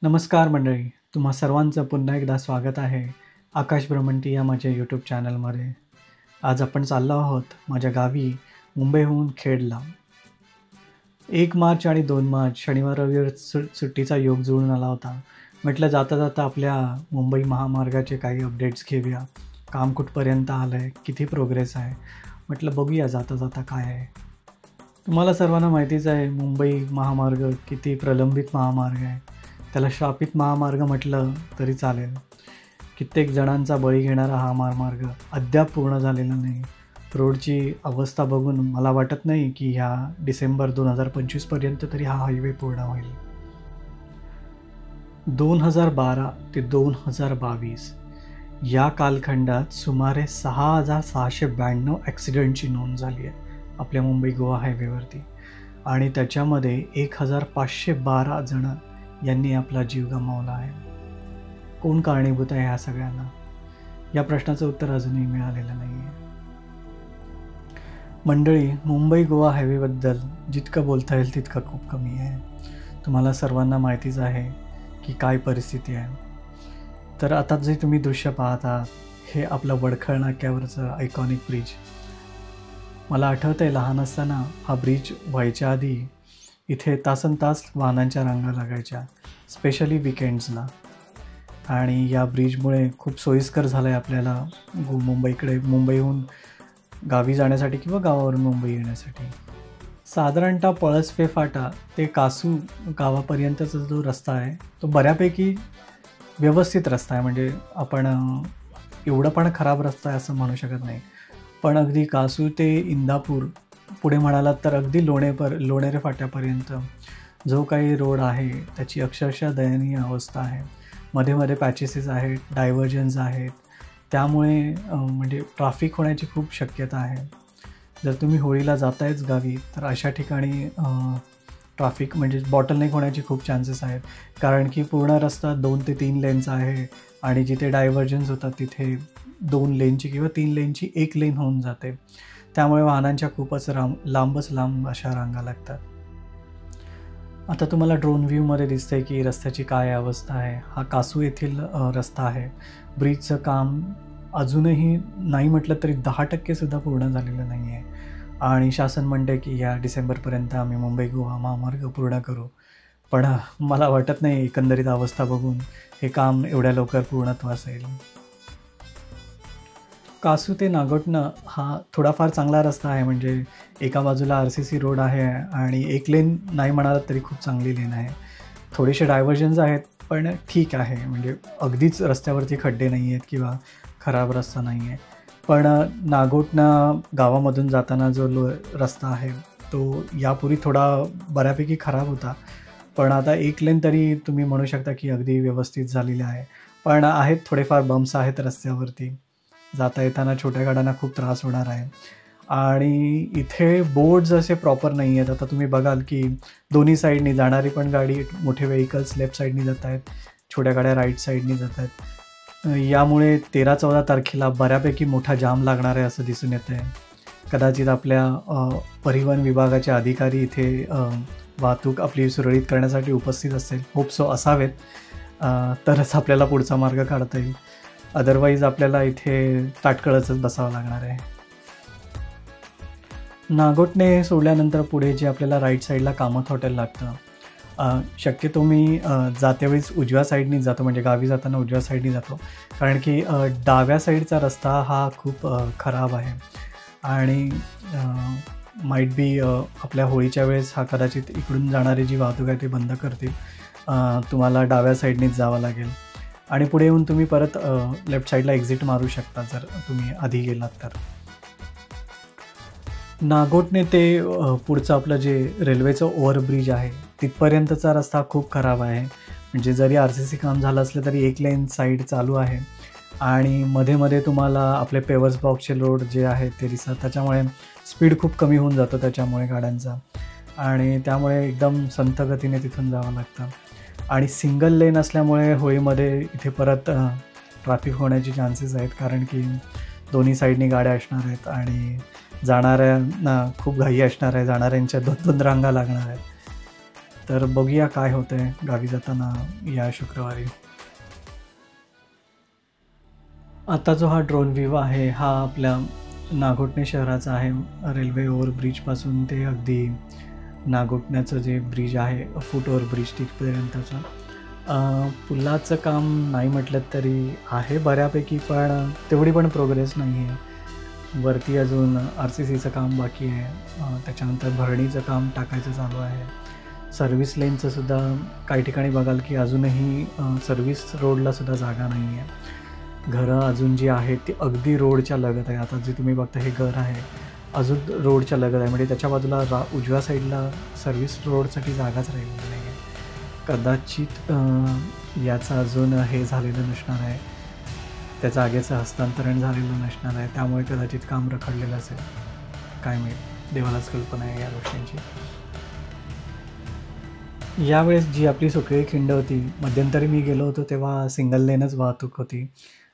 नमस्कार मंडळी, तुम्हा सर्वांचं पुन्हा एकदा स्वागत आहे आकाश भ्रमंती या माझ्या यूट्यूब चॅनलमध्ये. आज आपण चाललो आहोत माझ्या गावी मुंबईहून खेडला. 1 मार्च आणि 2 मार्च शनिवार रविवार सुट्टीचा योग जुळून आला होता. म्हटलं जाता जाता आपल्या मुंबई महामार्गाचे काही अपडेट्स घेऊया. काम कुठपर्यंत आलं आहे, किती प्रोग्रेस आहे, म्हटलं बघूया जाता जाता काय आहे. तुम्हाला सर्वांना माहितीच आहे मुंबई महामार्ग किती प्रलंबित महामार्ग आहे. त्याला शापित महामार्ग म्हटलं तरी चालेल. कित्येक जणांचा बळी घेणारा हा महामार्ग अद्याप पूर्ण झालेला नाही. रोडची अवस्था बघून मला वाटत नाही की ह्या डिसेंबर 2025पर्यंत तरी हा हायवे पूर्ण होईल. 2012 ते 2022 या कालखंडात सुमारे 6,692 ॲक्सिडेंटची नोंद झाली आहे आपल्या मुंबई गोवा हायवेवरती, आणि त्याच्यामध्ये 1,512 जण यांनी आपला जीव गमावला आहे. कोण कारणीभूत आहे ह्या सगळ्यांना? या प्रश्नाचं उत्तर अजूनही मिळालेलं नाही आहे. मंडळी, मुंबई गोवा हायवेबद्दल जितकं बोलता येईल तितकं खूप कमी आहे. तुम्हाला सर्वांना माहितीच आहे की काय परिस्थिती आहे. तर आता जे तुम्ही दृश्य पाहत आहात हे आपलं वडखळ नाक्यावरचं आयकॉनिक ब्रिज. मला आठवतं आहे लहान असताना हा ब्रिज व्हायच्या आधी इथे तासनतास वाहनांच्या रांगा लागायच्या, स्पेशली विकेंड्सला. आणि या ब्रिजमुळे खूप सोयीस्कर झालं आहे आपल्याला मुंबईहून गावी जाण्यासाठी किंवा गावावरून मुंबई येण्यासाठी. साधारणतः पळसपे फाटा ते कासू गावापर्यंतचा जो रस्ता आहे तो बऱ्यापैकी व्यवस्थित रस्ता आहे. म्हणजे आपण एवढं पण खराब रस्ता आहे असं म्हणू शकत नाही. पण अगदी कासू ते इंदापूर पुढे म्हणालात तर अगदी लोणेरे फाट्यापर्यंत जो काही रोड आहे त्याची अक्षरशः दयनीय अवस्था आहे. मध्ये मध्ये पॅचेसेस आहेत, डायव्हर्जन्स आहेत. त्यामुळे म्हणजे ट्रॅफिक होण्याची खूप शक्यता आहे. जर तुम्ही होळीला जातायच गावी तर अशा ठिकाणी ट्रॅफिक म्हणजे बॉटलनेक होण्याची खूप चान्सेस आहेत. कारण की पूर्ण रस्ता 2 ते 3 लेनचा आहे आणि जिथे डायव्हर्जन्स होतात तिथे 2 लेनची किंवा 3 लेनची 1 लेन होऊन जाते. त्यामुळे वाहनांच्या खूपच लांब अशा रांगा लागतात. आता तुम्हाला ड्रोन व्ह्यूमध्ये दिसतंय की रस्त्याची काय अवस्था आहे. हा कासू येथील रस्ता आहे. ब्रिजचं काम अजूनही नाही म्हटलं तरी 10% पूर्ण झालेलं नाही आहे. आणि शासन म्हणते की या डिसेंबरपर्यंत आम्ही मुंबई गोवा महामार्ग पूर्ण करू. पण मला वाटत नाही एकंदरीत अवस्था बघून हे काम एवढ्या लवकर पूर्णत्वास येईल. कासू ते नागोठणं हा थोडाफार चांगला रस्ता आहे. म्हणजे एका बाजूला RCC रोड आहे आणि 1 लेन नाही म्हणालात तरी खूप चांगली लेन आहे. थोडेसे डायव्हर्जन्स आहेत पण ठीक आहे. म्हणजे अगदीच रस्त्यावरती खड्डे नाही आहेत किंवा खराब रस्ता नाही आहे. पण नागोठणं गावामधून जाताना जो रस्ता आहे तो यापूर्वी थोडा बऱ्यापैकी खराब होता. पण आता 1 लेन तरी तुम्ही म्हणू शकता की अगदी व्यवस्थित झालेले आहे. पण आहेत थोडेफार बम्प्स आहेत रस्त्यावरती. जाता येताना छोट्या गाड्यांना खूप त्रास होणार आहे. आणि इथे बोर्ड्स असे प्रॉपर नाही आहेत. आता तुम्ही बघाल की दोन्ही साईडनी जाणारी पण गाडी, मोठे व्हेकल्स लेफ्ट साईडनी जात आहेत, छोट्या गाड्या राईट साईडनी जात आहेत. यामुळे 13-14 तारखेला बऱ्यापैकी मोठा जाम लागणार आहे असं दिसून येतं आहे. कदाचित आपल्या परिवहन विभागाचे अधिकारी इथे वाहतूक आपली सुरळीत करण्यासाठी उपस्थित असेल. होप सो असावेत, तरच आपल्याला पुढचा मार्ग काढता येईल. अदरवाईज आपल्याला इथे ताटकळतच बसावं लागणार आहे. नागोठणे सोडल्यानंतर पुढे जे आपल्याला राईट साईडला कामत हॉटेल लागतं. शक्यतो मी जातेवेळीस उजव्या साईडनी जातो, म्हणजे गावी जाताना उजव्या साईडनी जातो. कारण की डाव्या साईडचा रस्ता हा खूप खराब आहे आणि माईट बी आपल्या होळीच्या वेळेस हा कदाचित इकडून जाणारी जी वाहतूक आहे ती बंद करतील. तुम्हाला डाव्या साईडनीच जावं लागेल आणि पुढे येऊन तुम्ही परत लेफ्ट साईडला एक्झिट मारू शकता जर तुम्ही आधी गेलात तर. नागोठणे ते पुढचं आपलं जे रेल्वेचं ओव्हरब्रिज आहे तिथपर्यंतचा रस्ता खूप खराब आहे. म्हणजे जरी RCC काम झालं असलं तरी 1 लेन साईड चालू आहे आणि मध्ये मध्ये तुम्हाला आपले पेवर्स बॉक्सचे रोड जे आहेत ते दिसतात. त्याच्यामुळे स्पीड खूप कमी होऊन जातो त्याच्यामुळे गाड्यांचा, आणि त्यामुळे एकदम संथ गतीने तिथून जावं लागतं. आणि सिंगल लेन असल्यामुळे होळीमध्ये इथे परत ट्रॅफिक होण्याची चान्सेस आहेत. कारण की दोन्ही साईडनी गाड्या असणार आहेत आणि जाणाऱ्यांना खूप घाई असणार आहे. जाणाऱ्यांच्या 2-2 रांगा लागणार आहेत. तर बघूया काय होतं आहे गावी जाताना या शुक्रवारी. आता जो हा ड्रोन व्ह्यू आहे हा आपल्या नागोठणे शहराचा आहे. रेल्वे ओव्हरब्रिजपासून ते अगदी नागोठण्याचं जे ब्रिज आहे फूट ओव्हर ब्रिज तिथपर्यंतचं पुलाचं काम नाही म्हटलं तरी आहे बऱ्यापैकी, पण तेवढी पण प्रोग्रेस नाही आहे. वरती अजून RCCचं काम बाकी आहे. त्याच्यानंतर भरणीचं काम टाकायचं चालू आहे. सर्व्हिस लेनचंसुद्धा काही ठिकाणी बघाल की अजूनही सर्व्हिस रोडलासुद्धा जागा नाही आहे. घरं अजून जी आहेत ती अगदी रोडच्या लगत आहे. आता जे तुम्ही बघता हे घर आहे अजून रोडच्या लगत आहे, म्हणजे त्याच्या बाजूला उजव्या साईडला सर्व्हिस रोडसाठी जागाच राहिलेली नाही आहे. कदाचित याचं अजून हे झालेलं नसणार आहे, त्या जागेचं हस्तांतरण झालेलं नसणार आहे, त्यामुळे कदाचित काम रखडलेलं असेल. काय माहीत, देवालाच कल्पना आहे या गोष्टींची. यावेळेस जी आपली सुकळी खिंड होती, मध्यंतरी मी गेलो होतो तेव्हा सिंगल लेनच वाहतूक होती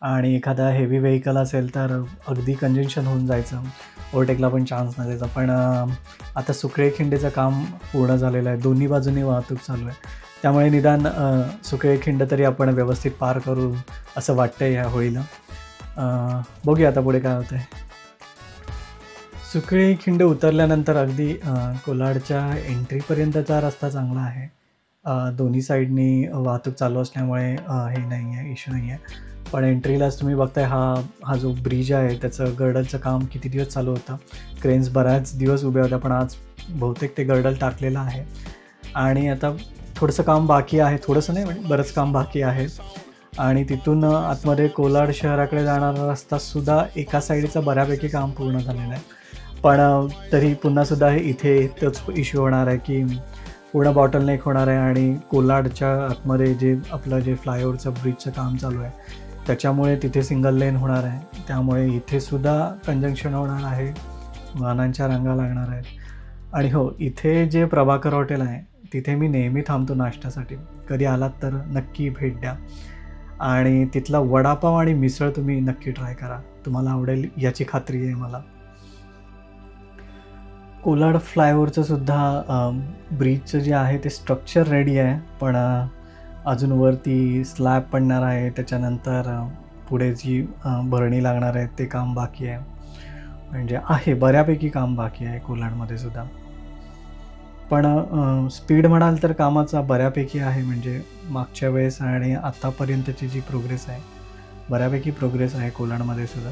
आणि एखादा हेवी व्हेकल असेल तर अगदी कंजेन्शन होऊन जायचं, ओव्हरटेकला पण चान्स नसायचा. पण आता सुकळी खिंडीचं काम पूर्ण झालेलं आहे, दोन्ही बाजूनी वाहतूक चालू आहे, त्यामुळे निदान सुकळी खिंड तरी आपण व्यवस्थित पार करू असं वाटतं आहे ह्या होळीला. बघूया आता पुढे काय होतं आहे. सुकळी खिंड उतरल्यानंतर अगदी कोलाडच्या एंट्रीपर्यंतचा रस्ता चांगला आहे. दोन्ही साईडनी वाहतूक चालू असल्यामुळे हे नाही आहे, इश्यू नाही आहे. पण एंट्रीलाच तुम्ही बघताय हा जो ब्रिज आहे त्याचं गर्डरचं काम किती दिवस चालू होतं. क्रेन्स बऱ्याच दिवस उभ्या होत्या, पण आज बहुतेक ते गर्डर टाकलेलं आहे आणि आता थोडंसं काम बाकी आहे. थोडंसं नाही, म्हणजे बरंच काम बाकी आहे. आणि तिथून आतमध्ये कोलाड शहराकडे जाणारा रस्तासुद्धा एका साईडचा बऱ्यापैकी काम पूर्ण झालेलं आहे. पण तरी पुन्हासुद्धा इथे तोच इश्यू होणार आहे की पूर्ण बॉटलनेक होणार आहे आणि कोलाडच्या आतमध्ये जे आपलं जे फ्लायओव्हरचं ब्रिजचं काम चालू आहे त्याच्यामुळे तिथे सिंगल लेन होणार आहे, त्यामुळे इथेसुद्धा कंजंक्शन होणार आहे, वाहनांच्या रांगा लागणार आहेत. आणि हो, इथे जे प्रभाकर हॉटेल आहे तिथे मी नेहमी थांबतो नाश्त्यासाठी. कधी आलात तर नक्की भेट द्या आणि तिथला वडापाव आणि मिसळ तुम्ही नक्की ट्राय करा, तुम्हाला आवडेल याची खात्री आहे मला. कोलाड फ्लायओव्हरचं सुद्धा ब्रिजचं जे आहे ते स्ट्रक्चर रेडी आहे, पण अजून वरती स्लॅब पडणार आहे. त्याच्यानंतर पुढे जी भरणी लागणार आहे ते काम बाकी आहे, म्हणजे आहे बऱ्यापैकी काम बाकी आहे कोलाडमध्ये सुद्धा. पण स्पीड म्हणाल तर कामाचा बऱ्यापैकी आहे, म्हणजे मागच्या वेळेस आणि आत्तापर्यंतची जी प्रोग्रेस आहे बऱ्यापैकी प्रोग्रेस आहे कोलाडमध्ये सुद्धा.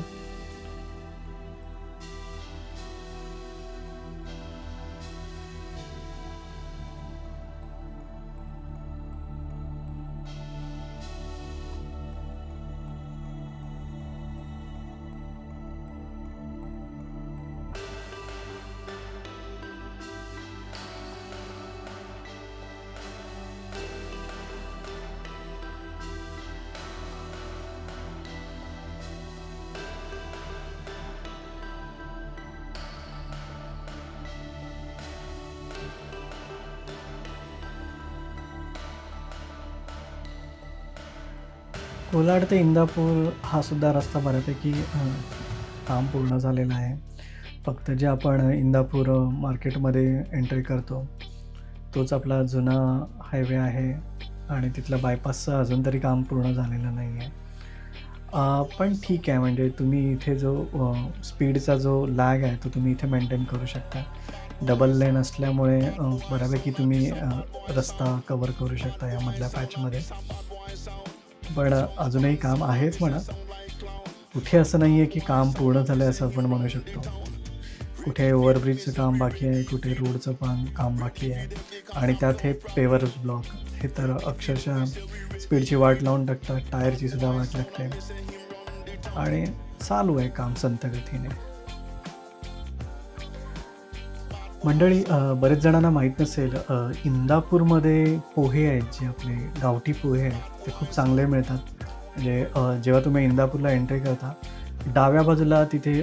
कोलाड ते इंदापूर हा सुद्धा रस्ता बऱ्यापैकी काम पूर्ण झालेलं आहे. फक्त जे आपण इंदापूर मार्केटमध्ये एंट्री करतो तोच आपला जुना हायवे आहे आणि तिथलं बायपासचं अजून तरी काम पूर्ण झालेलं नाही आहे. पण ठीक आहे, म्हणजे तुम्ही इथे जो स्पीडचा जो लॅग आहे तो तुम्ही इथे मेंटेन करू शकता. डबल लेन असल्यामुळे बऱ्यापैकी तुम्ही रस्ता कवर करू शकता यामधल्या पॅचमध्ये. पण अजूनही काम आहेच म्हणा, कुठे असं नाही आहे की काम पूर्ण झालं आहे असं आपण म्हणू शकतो. कुठे ओव्हरब्रिजचं काम बाकी आहे, कुठे रोडचं पण काम बाकी आहे आणि त्यात हे पेवर्स ब्लॉक हे तर अक्षरशः स्पीडची वाट लावून टाकतात, टायरची सुद्धा वाट लागते आणि चालू आहे काम संथ गतीने. मंडळी, बरेच जणांना माहीत नसेल, इंदापूरमध्ये पोहे आहेत जे आपले गावठी पोहे आहेत ते खूप चांगले मिळतात. म्हणजे जेव्हा तुम्ही इंदापूरला एंट्री करता डाव्या बाजूला तिथे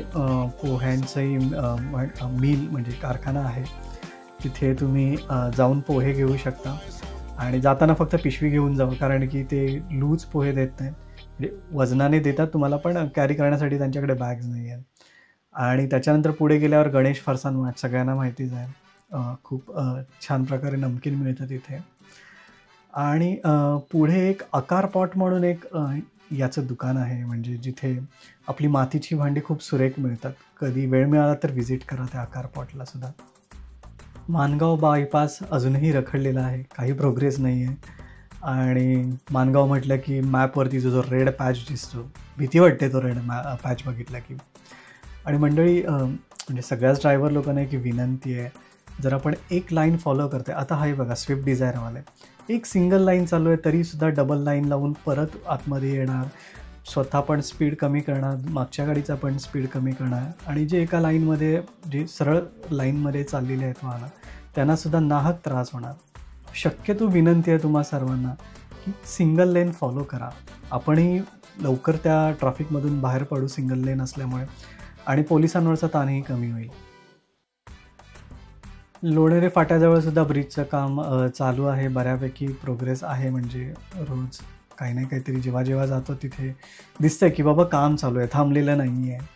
पोह्यांचंही मिल म्हणजे कारखाना आहे, तिथे तुम्ही जाऊन पोहे घेऊ शकता आणि जाताना फक्त पिशवी घेऊन जावं, कारण की ते लूज पोहे देत नाहीत. म्हणजे वजनाने देतात तुम्हाला, पण कॅरी करण्यासाठी त्यांच्याकडे बॅग्स नाही आहेत. आणि त्याच्यानंतर पुढे गेल्यावर गणेश फरसान मार्ट सगळ्यांना माहितीच आहे. खूप छान प्रकारे नमकीन मिळतं तिथे. आणि पुढे एक आकार पॉट म्हणून एक याचं दुकान आहे, म्हणजे जिथे आपली मातीची भांडी खूप सुरेख मिळतात. कधी वेळ मिळाला तर व्हिजिट करा त्या आकार पॉटला सुद्धा. माणगाव बायपास अजूनही रखडलेला आहे, काही प्रोग्रेस नाही आहे. आणि माणगाव म्हटलं की मॅपवरती जो रेड पॅच दिसतो, भीती वाटते तो रेड पॅच बघितला की. आणि मंडळी, म्हणजे सगळ्याच ड्रायव्हर लोकांना एक विनंती आहे, जर आपण एक लाईन फॉलो करते, आता हा बघा स्विफ्ट डिझायरवाले एक सिंगल लाईन चालू आहे तरीसुद्धा डबल लाईन लावून परत आतमध्ये येणार, स्वतः पण स्पीड कमी करणार, मागच्या गाडीचा पण स्पीड कमी करणार, आणि जे एका लाईनमध्ये जे सरळ लाईनमध्ये चाललेले आहेत वाहनं त्यांनासुद्धा नाहक त्रास होणार. शक्यतो विनंती आहे तुम्हा सर्वांना की सिंगल लेन फॉलो करा. आपणही लवकर त्या ट्रॅफिकमधून बाहेर पडू सिंगल लेन असल्यामुळे, आणि पोलिसांवरचा ताणही कमी होईल. लोणेरे फाट्याजवळ सुद्धा ब्रिजचं काम चालू आहे, बऱ्यापैकी प्रोग्रेस आहे. म्हणजे रोज काही ना काहीतरी जेव्हा जेव्हा जातो तिथे दिसतंय की बाबा काम चालू आहे, थांबलेलं नाही आहे.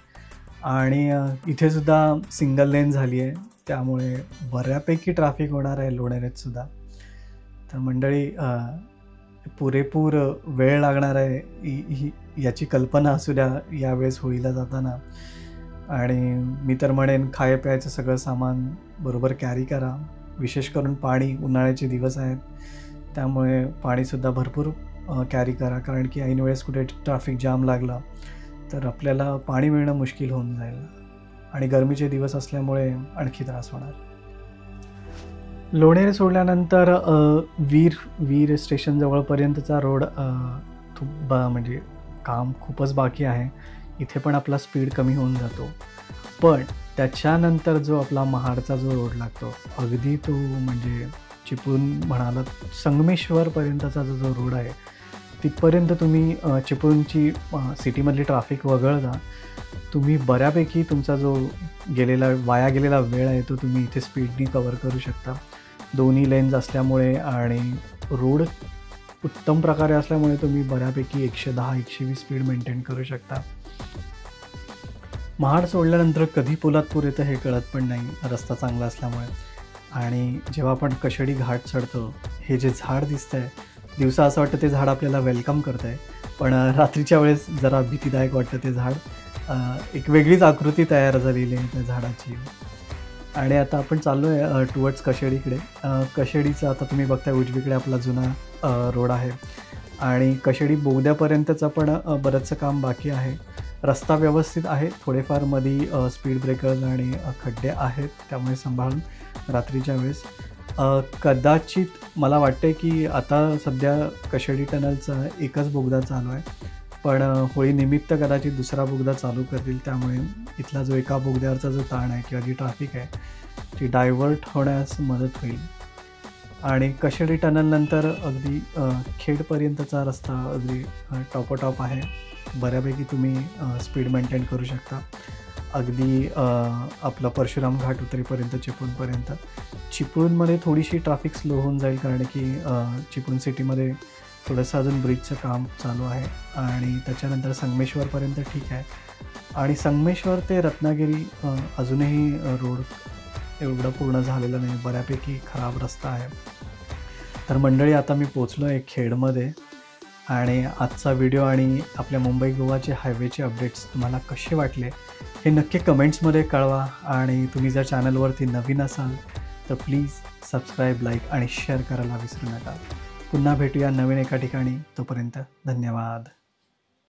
आणि इथेसुद्धा सिंगल लेन झाली आहे, त्यामुळे बऱ्यापैकी ट्रॅफिक होणार आहे लोणेरेत सुद्धा. तर मंडळी, पुरेपूर वेळ लागणार आहे याची कल्पना असू द्या यावेळेस होळीला जाताना. आणि मी तर म्हणेन खाय प्यायचं सगळं सामान बरोबर कॅरी करा, विशेष करून पाणी. उन्हाळ्याचे दिवस आहेत त्यामुळे पाणीसुद्धा भरपूर कॅरी करा, कारण की ऐन वेळेस कुठे ट्रॅफिक जाम लागला तर आपल्याला पाणी मिळणं मुश्किल होऊन जाईल, आणि गरमीचे दिवस असल्यामुळे आणखी त्रास होणार. लोणेरे सोडल्यानंतर वीर स्टेशनजवळपर्यंतचा रोड म्हणजे काम खूपच बाकी आहे. इथे पण आपला स्पीड कमी होऊन जातो, पण त्याच्यानंतर जो आपला महाडचा जो रोड लागतो, अगदी तो म्हणजे चिपळूण म्हणाला संगमेश्वरपर्यंतचा जो रोड आहे तिथपर्यंत तुम्ही चिपळूणची सिटीमधली ट्रॅफिक वगळता तुम्ही बऱ्यापैकी तुमचा जो वाया गेलेला वेळ आहे तो तुम्ही इथे स्पीडनी कवर करू शकता. दोन्ही लेन्स असल्यामुळे आणि रोड उत्तम प्रकारे असल्यामुळे तुम्ही बऱ्यापैकी 110-120 स्पीड मेंटेन करू शकता. महाड सोडल्यानंतर कधी पोलादपूर येतं हे कळत पण नाही, रस्ता चांगला असल्यामुळे. आणि जेव्हा आपण कशेडी घाट चढतो, हे जे झाड दिसतं आहे, दिवसा असं वाटतं ते झाड आपल्याला वेलकम करतं आहे, पण रात्रीच्या वेळेस जरा भीतीदायक वाटतं ते झाड. एक वेगळीच आकृती तयार झालेली आहे त्या झाडाची. आणि आता आपण चाललो आहे टुवर्ड्स कशेडीकडे. कशेडीचं आता तुम्ही बघताय उजवीकडे आपला जुना रोड आहे, आणि कशेडी बोगद्यापर्यंतचं पण बरंचसं काम बाकी आहे. रस्ता व्यवस्थित आहे, थोडेफार मध्ये स्पीड ब्रेकर्स आणि खड्डे आहेत, त्यामुळे सांभाळून रात्रीच्या वेळेस. कदाचित मला वाटते की आता सध्या कशेडी टनलचा एकच बोगदा चालू आहे, पण होळीनिमित्त कदाचित दुसरा बोगदा चालू करतील, त्यामुळे इथला जो एका बोगद्यावरचा जो ताण आहे किंवा जी ट्रॅफिक आहे ती डायव्हर्ट होण्यास मदत होईल. आणि कशेडी टनलनंतर अगदी खेडपर्यंतचा रस्ता अगदी टॉपोटॉप आहे, बऱ्यापैकी तुम्ही स्पीड मेंटेन करू शकता. अगदी आपला परशुराम घाट उतरेपर्यंत चिपळूणपर्यंत. चिपळूणमध्ये थोडीशी ट्रॅफिक स्लो होऊन जाईल, कारण की चिपळूण सिटीमध्ये थोडंसं अजून ब्रिजचं काम चालू आहे. आणि त्याच्यानंतर संगमेश्वरपर्यंत ठीक आहे, आणि संगमेश्वर ते रत्नागिरी अजूनही रोड एवढं पूर्ण झालेलं नाही, बऱ्यापैकी खराब रस्ता आहे. तर मंडळी, आता मी पोचलो आहे खेडमध्ये, आणि आजचा व्हिडिओ आणि आपल्या मुंबई गोवाचे हायवेचे अपडेट्स तुम्हाला कसे वाटले हे नक्की कमेंट्समध्ये कळवा. आणि तुम्ही जर चॅनलवरती नवीन असाल तर प्लीज सबस्क्राईब, लाईक आणि शेअर करायला विसरू नका. पुन्हा भेटूया नवीन एका ठिकाणी. तोपर्यंत धन्यवाद.